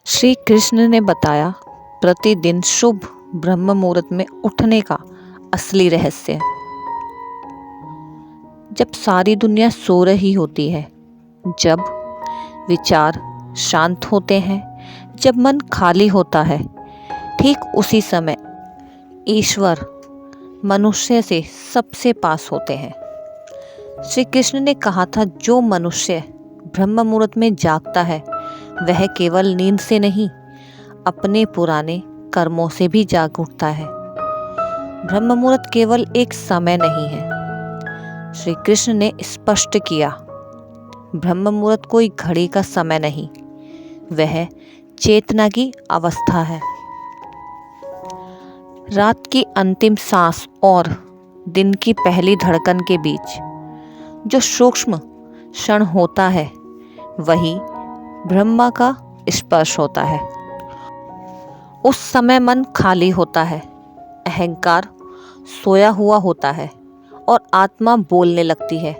श्री कृष्ण ने बताया प्रतिदिन शुभ ब्रह्म मुहूर्त में उठने का असली रहस्य। जब सारी दुनिया सो रही होती है, जब विचार शांत होते हैं, जब मन खाली होता है, ठीक उसी समय ईश्वर मनुष्य से सबसे पास होते हैं। श्री कृष्ण ने कहा था, जो मनुष्य ब्रह्म मुहूर्त में जागता है वह केवल नींद से नहीं, अपने पुराने कर्मों से भी जाग उठता है। ब्रह्म मुहूर्त केवल एक समय नहीं है, श्री कृष्ण ने स्पष्ट किया, ब्रह्म मुहूर्त कोई घड़ी का समय नहीं, वह चेतना की अवस्था है। रात की अंतिम सांस और दिन की पहली धड़कन के बीच जो सूक्ष्म क्षण होता है, वही ब्रह्मा का स्पर्श होता है। उस समय मन खाली होता है, अहंकार सोया हुआ होता है और आत्मा बोलने लगती है।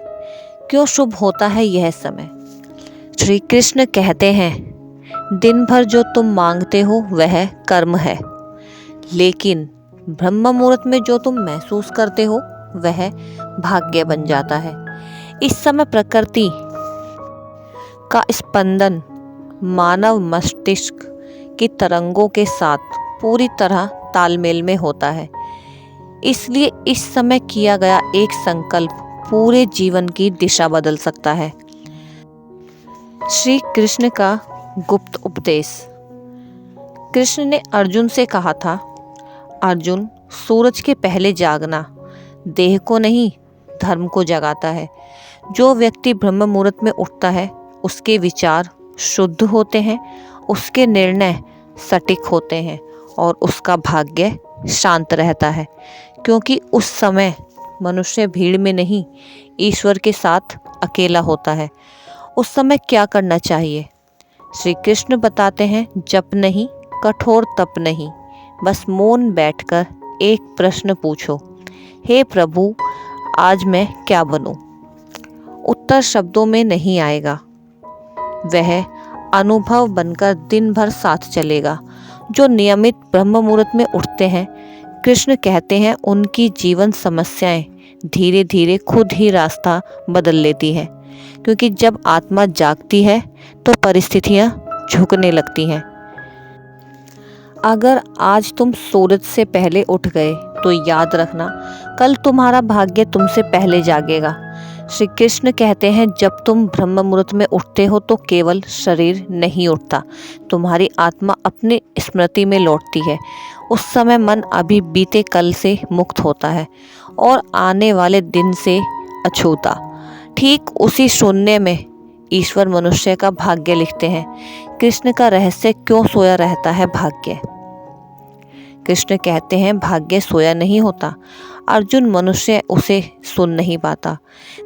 क्यों शुभ होता है यह समय? श्री कृष्ण कहते हैं, दिन भर जो तुम मांगते हो वह कर्म है, लेकिन ब्रह्म मुहूर्त में जो तुम महसूस करते हो वह भाग्य बन जाता है। इस समय प्रकृति का स्पंदन मानव मस्तिष्क की तरंगों के साथ पूरी तरह तालमेल में होता है। इसलिए इस समय किया गया एक संकल्प पूरे जीवन की दिशा बदल सकता है। श्री कृष्ण का गुप्त उपदेश। कृष्ण ने अर्जुन से कहा था, अर्जुन, सूरज के पहले जागना देह को नहीं, धर्म को जगाता है। जो व्यक्ति ब्रह्म मुहूर्त में उठता है, उसके विचार शुद्ध होते हैं, उसके निर्णय सटीक होते हैं और उसका भाग्य शांत रहता है, क्योंकि उस समय मनुष्य भीड़ में नहीं, ईश्वर के साथ अकेला होता है। उस समय क्या करना चाहिए? श्री कृष्ण बताते हैं, जप नहीं, कठोर तप नहीं, बस मौन बैठकर एक प्रश्न पूछो, हे प्रभु, आज मैं क्या बनूं? उत्तर शब्दों में नहीं आएगा, वह अनुभव बनकर दिन भर साथ चलेगा। जो नियमित ब्रह्म मुहूर्त में उठते हैं, कृष्ण कहते हैं, उनकी जीवन समस्याएं धीरे धीरे खुद ही रास्ता बदल लेती हैं, क्योंकि जब आत्मा जागती है तो परिस्थितियां झुकने लगती हैं। अगर आज तुम सूरज से पहले उठ गए तो याद रखना, कल तुम्हारा भाग्य तुमसे पहले जागेगा। श्री कृष्ण कहते हैं, जब तुम ब्रह्म मुहूर्त में उठते हो तो केवल शरीर नहीं उठता, तुम्हारी आत्मा अपनी स्मृति में लौटती है। उस समय मन अभी बीते कल से मुक्त होता है और आने वाले दिन से अछूता। ठीक उसी शून्य में ईश्वर मनुष्य का भाग्य लिखते हैं। कृष्ण का रहस्य क्यों सोया रहता है भाग्य? कृष्ण कहते हैं, भाग्य सोया नहीं होता, अर्जुन, मनुष्य उसे सुन नहीं पाता।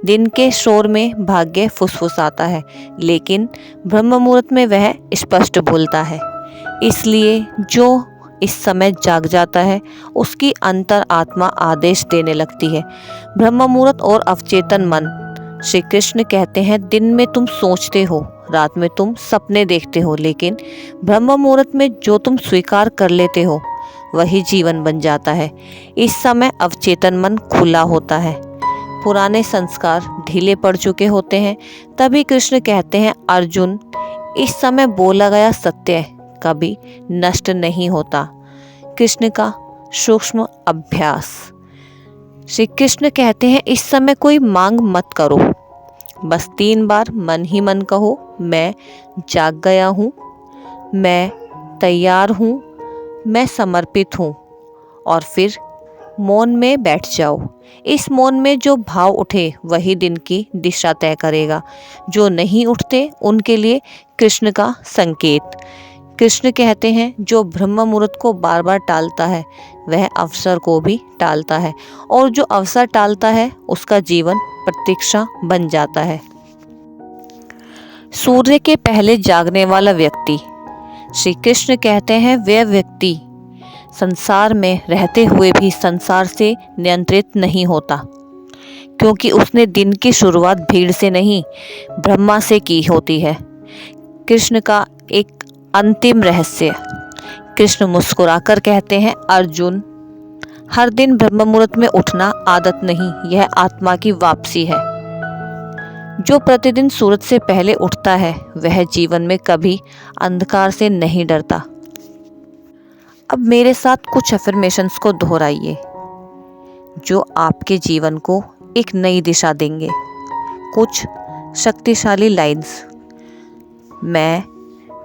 दिन के शोर में भाग्य फुसफुसाता है, लेकिन ब्रह्म मुहूर्त में वह स्पष्ट बोलता है। इसलिए जो इस समय जाग जाता है, उसकी अंतर आत्मा आदेश देने लगती है। ब्रह्म मुहूर्त और अवचेतन मन। श्री कृष्ण कहते हैं, दिन में तुम सोचते हो, रात में तुम सपने देखते हो, लेकिन ब्रह्म मुहूर्त में जो तुम स्वीकार कर लेते हो वही जीवन बन जाता है। इस समय अवचेतन मन खुला होता है, पुराने संस्कार ढीले पड़ चुके होते हैं। तभी कृष्ण कहते हैं, अर्जुन, इस समय बोला गया सत्य कभी नष्ट नहीं होता। कृष्ण का सूक्ष्म अभ्यास। श्री कृष्ण कहते हैं, इस समय कोई मांग मत करो, बस 3 बार मन ही मन कहो, मैं जाग गया हूँ, मैं तैयार हूँ, मैं समर्पित हूँ, और फिर मौन में बैठ जाओ। इस मौन में जो भाव उठे वही दिन की दिशा तय करेगा। जो नहीं उठते उनके लिए कृष्ण का संकेत। कृष्ण कहते हैं, जो ब्रह्म मुहूर्त को बार बार टालता है वह अवसर को भी टालता है, और जो अवसर टालता है उसका जीवन प्रतीक्षा बन जाता है। सूर्य के पहले जागने वाला व्यक्ति। श्री कृष्ण कहते हैं, वह व्यक्ति संसार में रहते हुए भी संसार से नियंत्रित नहीं होता, क्योंकि उसने दिन की शुरुआत भीड़ से नहीं, ब्रह्मा से की होती है। कृष्ण का एक अंतिम रहस्य। कृष्ण मुस्कुराकर कहते हैं, अर्जुन, हर दिन ब्रह्म मुहूर्त में उठना आदत नहीं, यह आत्मा की वापसी है। जो प्रतिदिन सूरज से पहले उठता है वह जीवन में कभी अंधकार से नहीं डरता। अब मेरे साथ कुछ अफर्मेशंस को दोहराइए जो आपके जीवन को एक नई दिशा देंगे। कुछ शक्तिशाली लाइन्स। मैं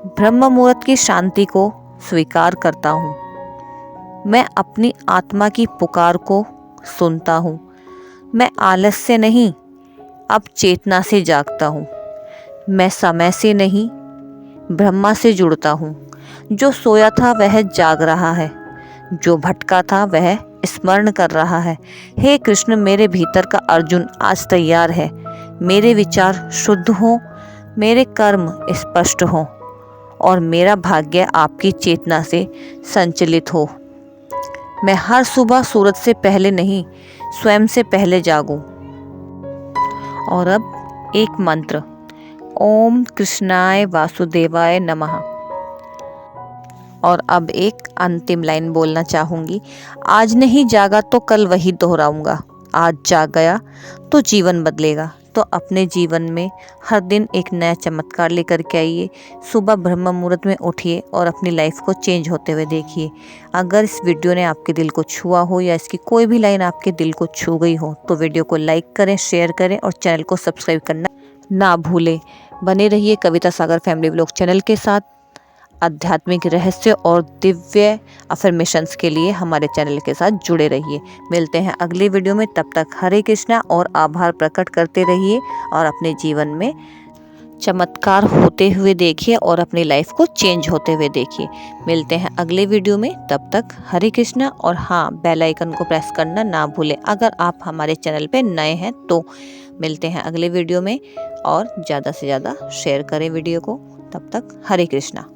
ब्रह्म मुहूर्त की शांति को स्वीकार करता हूँ। मैं अपनी आत्मा की पुकार को सुनता हूँ। मैं आलस से नहीं, अब चेतना से जागता हूँ। मैं समय से नहीं, ब्रह्मा से जुड़ता हूँ। जो सोया था वह जाग रहा है, जो भटका था वह स्मरण कर रहा है। हे कृष्ण, मेरे भीतर का अर्जुन आज तैयार है। मेरे विचार शुद्ध हों, मेरे कर्म स्पष्ट हों और मेरा भाग्य आपकी चेतना से संचलित हो। मैं हर सुबह सूरज से पहले नहीं, स्वयं से पहले जागूं। और अब एक मंत्र, ओम कृष्णाय वासुदेवाय नमः। और अब एक अंतिम लाइन बोलना चाहूँगी, आज नहीं जागा तो कल वही दोहराऊंगा, आज जाग गया तो जीवन बदलेगा। तो अपने जीवन में हर दिन एक नया चमत्कार लेकर के आइए। सुबह ब्रह्म मुहूर्त में उठिए और अपनी लाइफ को चेंज होते हुए देखिए। अगर इस वीडियो ने आपके दिल को छुआ हो या इसकी कोई भी लाइन आपके दिल को छू गई हो तो वीडियो को लाइक करें, शेयर करें और चैनल को सब्सक्राइब करना ना भूलें। बने रहिए कविता सागर फैमिली व्लॉग चैनल के साथ। आध्यात्मिक रहस्य और दिव्य अफर्मेशंस के लिए हमारे चैनल के साथ जुड़े रहिए। मिलते हैं अगले वीडियो में, तब तक हरे कृष्णा और आभार प्रकट करते रहिए और अपने जीवन में चमत्कार होते हुए देखिए और अपनी लाइफ को चेंज होते हुए देखिए। मिलते हैं अगले वीडियो में, तब तक हरे कृष्णा। और हाँ, बेल आइकन को प्रेस करना ना भूलें अगर आप हमारे चैनल पे नए हैं तो। मिलते हैं अगले वीडियो में और ज़्यादा से ज़्यादा शेयर करें वीडियो को। तब तक हरे कृष्णा।